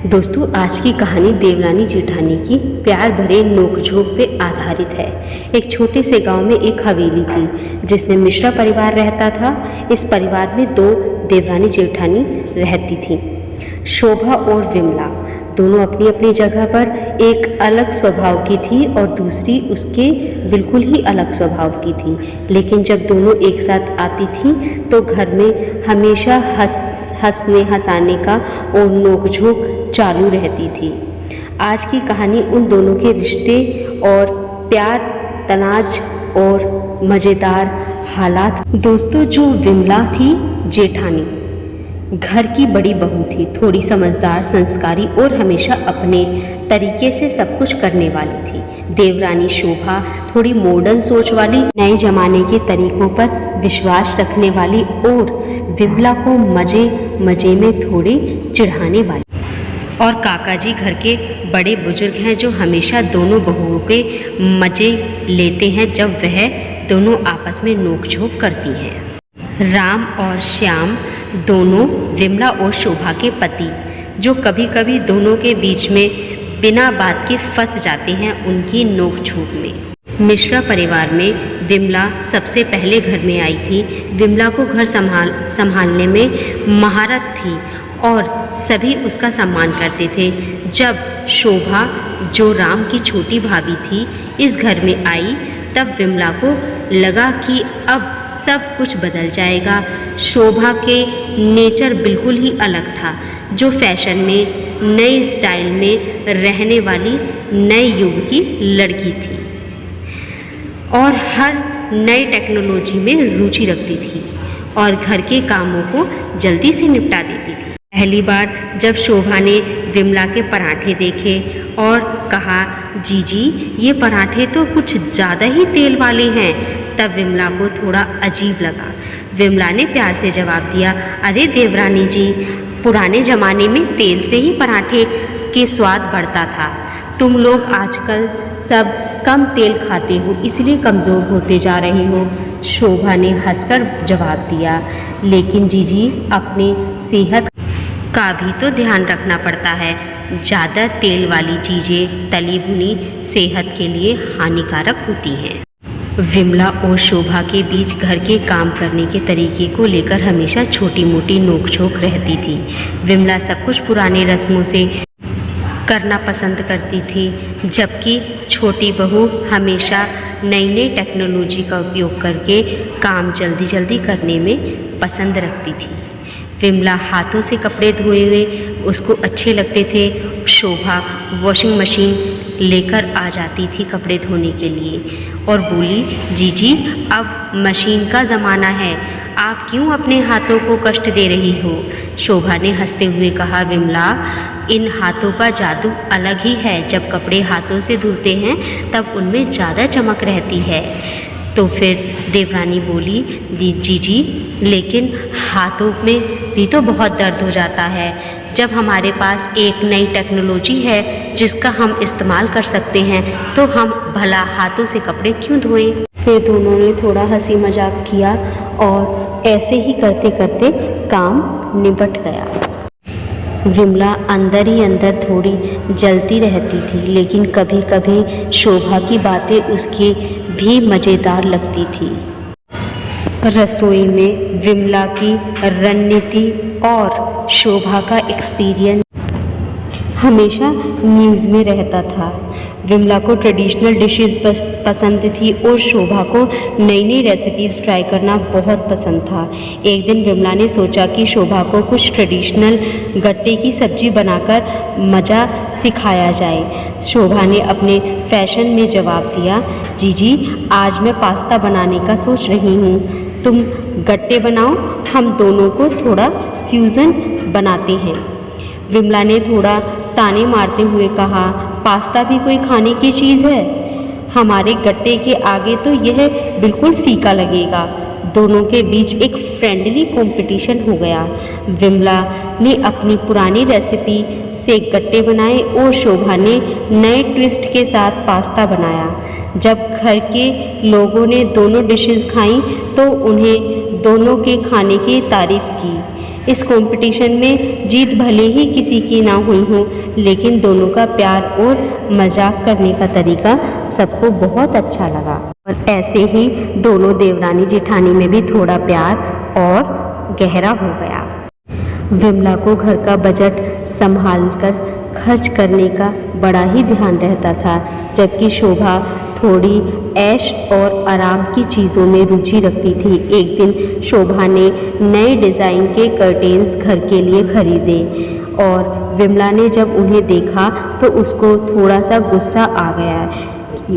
दोस्तों, आज की कहानी देवरानी जेठानी की प्यार भरे नोकझोंक पे आधारित है। एक छोटे से गांव में एक हवेली थी जिसमें मिश्रा परिवार रहता था। इस परिवार में दो देवरानी जेठानी रहती थीं, शोभा और विमला। दोनों अपनी अपनी जगह पर एक अलग स्वभाव की थी और दूसरी उसके बिल्कुल ही अलग स्वभाव की थी। लेकिन जब दोनों एक साथ आती थीं तो घर में हमेशा हंसने हंसाने का और नोकझोंक चालू रहती थी। आज की कहानी उन दोनों के रिश्ते और प्यार, तनाज और मज़ेदार हालात। दोस्तों, जो विमला थी जेठानी घर की बड़ी बहू थी, थोड़ी समझदार, संस्कारी और हमेशा अपने तरीके से सब कुछ करने वाली थी। देवरानी शोभा थोड़ी मॉडर्न सोच वाली, नए जमाने के तरीकों पर विश्वास रखने वाली और विमला को मजे मजे में थोड़े चिढ़ाने वाली। और काका जी घर के बड़े बुजुर्ग हैं जो हमेशा दोनों बहुओं के मजे लेते हैं जब वह दोनों आपस में नोकझोंक करती हैं। राम और श्याम दोनों विमला और शोभा के पति, जो कभी कभी दोनों के बीच में बिना बात के फंस जाते हैं उनकी नोकझोंक में। मिश्रा परिवार में विमला सबसे पहले घर में आई थी। विमला को घर संभालने में महारत थी और सभी उसका सम्मान करते थे। जब शोभा, जो राम की छोटी भाभी थी, इस घर में आई तब विमला को लगा कि अब सब कुछ बदल जाएगा। शोभा के नेचर बिल्कुल ही अलग था, जो फैशन में, नए स्टाइल में रहने वाली नए युग की लड़की थी और हर नई टेक्नोलॉजी में रुचि रखती थी और घर के कामों को जल्दी से निपटा देती थी। पहली बार जब शोभा ने विमला के पराठे देखे और कहा, जीजी ये पराठे तो कुछ ज़्यादा ही तेल वाले हैं, तब विमला को थोड़ा अजीब लगा। विमला ने प्यार से जवाब दिया, अरे देवरानी जी, पुराने ज़माने में तेल से ही पराठे के स्वाद बढ़ता था। तुम लोग आजकल सब कम तेल खाते हो, इसलिए कमज़ोर होते जा रहे हो। शोभा ने हंसकर जवाब दिया, लेकिन जीजी अपनी सेहत का भी तो ध्यान रखना पड़ता है। ज़्यादा तेल वाली चीज़ें, तली भुनी, सेहत के लिए हानिकारक होती हैं। विमला और शोभा के बीच घर के काम करने के तरीके को लेकर हमेशा छोटी मोटी नोकझोंक रहती थी। विमला सब कुछ पुराने रस्मों से करना पसंद करती थी, जबकि छोटी बहू हमेशा नई नई टेक्नोलॉजी का उपयोग करके काम जल्दी जल्दी करने में पसंद रखती थी। विमला हाथों से कपड़े धोए हुए उसको अच्छे लगते थे। शोभा वॉशिंग मशीन लेकर आ जाती थी कपड़े धोने के लिए और बोली, जीजी अब मशीन का ज़माना है, आप क्यों अपने हाथों को कष्ट दे रही हो। शोभा ने हंसते हुए कहा, विमला इन हाथों का जादू अलग ही है। जब कपड़े हाथों से धुलते हैं तब उनमें ज़्यादा चमक रहती है। तो फिर देवरानी बोली, जीजी लेकिन हाथों में भी तो बहुत दर्द हो जाता है। जब हमारे पास एक नई टेक्नोलॉजी है जिसका हम इस्तेमाल कर सकते हैं तो हम भला हाथों से कपड़े क्यों धोएं। फिर दोनों ने थोड़ा हंसी मजाक किया और ऐसे ही करते करते काम निपट गया। विमला अंदर ही अंदर थोड़ी जलती रहती थी, लेकिन कभी कभी शोभा की बातें उसकी भी मज़ेदार लगती थी। रसोई में विमला की रणनीति और शोभा का एक्सपीरियंस हमेशा न्यूज़ में रहता था। विमला को ट्रेडिशनल डिशेस पसंद थी और शोभा को नई नई रेसिपीज़ ट्राई करना बहुत पसंद था। एक दिन विमला ने सोचा कि शोभा को कुछ ट्रेडिशनल गट्टे की सब्जी बनाकर मज़ा सिखाया जाए। शोभा ने अपने फैशन में जवाब दिया, जीजी आज मैं पास्ता बनाने का सोच रही हूँ, तुम गट्टे बनाओ, हम दोनों को थोड़ा फ्यूज़न बनाते हैं। विमला ने थोड़ा ताने मारते हुए कहा, पास्ता भी कोई खाने की चीज़ है, हमारे गट्टे के आगे तो यह बिल्कुल फीका लगेगा। दोनों के बीच एक फ्रेंडली कंपटीशन हो गया। विमला ने अपनी पुरानी रेसिपी से गट्टे बनाए और शोभा ने नए ट्विस्ट के साथ पास्ता बनाया। जब घर के लोगों ने दोनों डिशेस खाईं तो उन्हें दोनों के खाने की तारीफ़ की। इस कंपटीशन में जीत भले ही किसी की ना हुई हो, लेकिन दोनों का प्यार और मजाक करने का तरीका सबको बहुत अच्छा लगा। और ऐसे ही दोनों देवरानी जेठानी में भी थोड़ा प्यार और गहरा हो गया। विमला को घर का बजट संभालकर खर्च करने का बड़ा ही ध्यान रहता था, जबकि शोभा थोड़ी ऐश और आराम की चीज़ों में रुचि रखती थी। एक दिन शोभा ने नए डिज़ाइन के कर्टेन्स घर के लिए खरीदे और विमला ने जब उन्हें देखा तो उसको थोड़ा सा गुस्सा आ गया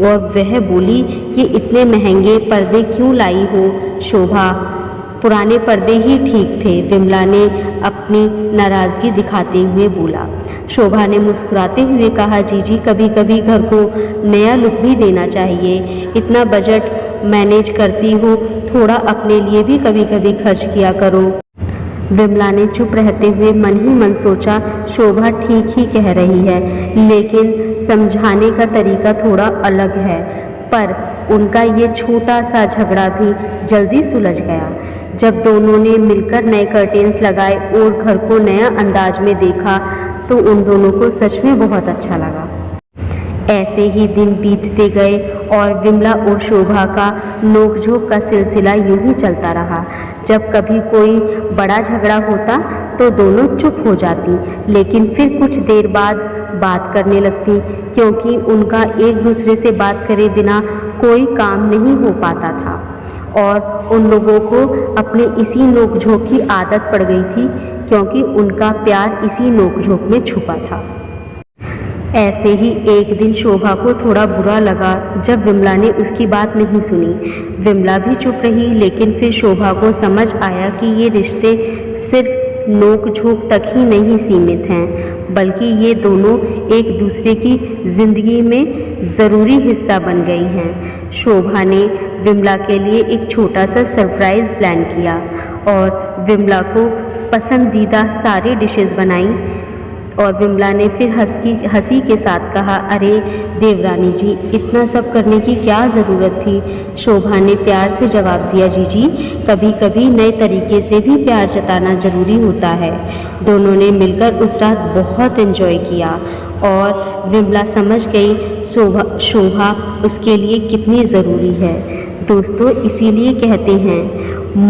और वह बोली कि इतने महंगे पर्दे क्यों लाई हो शोभा, पुराने पर्दे ही ठीक थे। विमला ने अपनी नाराज़गी दिखाते हुए बोला। शोभा ने मुस्कुराते हुए कहा, जीजी कभी कभी घर को नया लुक भी देना चाहिए। इतना बजट मैनेज करती हो, थोड़ा अपने लिए भी कभी कभी खर्च किया करो। विमला ने चुप रहते हुए मन ही मन सोचा, शोभा ठीक ही कह रही है, लेकिन समझाने का तरीका थोड़ा अलग है। पर उनका ये छोटा सा झगड़ा भी जल्दी सुलझ गया। जब दोनों ने मिलकर नए कर्टेन्स लगाए और घर को नया अंदाज में देखा तो उन दोनों को सच में बहुत अच्छा लगा। ऐसे ही दिन बीतते गए और विमला और शोभा का नोकझोंक का सिलसिला यूं ही चलता रहा। जब कभी कोई बड़ा झगड़ा होता तो दोनों चुप हो जाती, लेकिन फिर कुछ देर बाद बात करने लगती, क्योंकि उनका एक दूसरे से बात करे बिना कोई काम नहीं हो पाता था और उन लोगों को अपने इसी नोकझोंक की आदत पड़ गई थी, क्योंकि उनका प्यार इसी नोकझोंक में छुपा था। ऐसे ही एक दिन शोभा को थोड़ा बुरा लगा जब विमला ने उसकी बात नहीं सुनी। विमला भी चुप रही, लेकिन फिर शोभा को समझ आया कि ये रिश्ते सिर्फ नोक-झोंक तक ही नहीं सीमित हैं, बल्कि ये दोनों एक दूसरे की ज़िंदगी में ज़रूरी हिस्सा बन गई हैं। शोभा ने विमला के लिए एक छोटा सा सरप्राइज़ प्लान किया और विमला को पसंदीदा सारी डिशेस बनाई और विमला ने फिर हंसी के साथ कहा, अरे देवरानी जी, इतना सब करने की क्या ज़रूरत थी। शोभा ने प्यार से जवाब दिया, जीजी कभी कभी नए तरीके से भी प्यार जताना ज़रूरी होता है। दोनों ने मिलकर उस रात बहुत एंजॉय किया और विमला समझ गई शोभा उसके लिए कितनी ज़रूरी है। दोस्तों, इसीलिए कहते हैं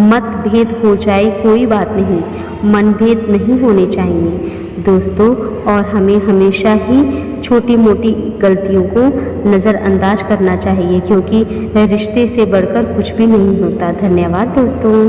मतभेद हो जाए कोई बात नहीं, मनभेद नहीं होने चाहिए दोस्तों। और हमें हमेशा ही छोटी मोटी गलतियों को नज़रअंदाज करना चाहिए, क्योंकि रिश्ते से बढ़कर कुछ भी नहीं होता। धन्यवाद दोस्तों।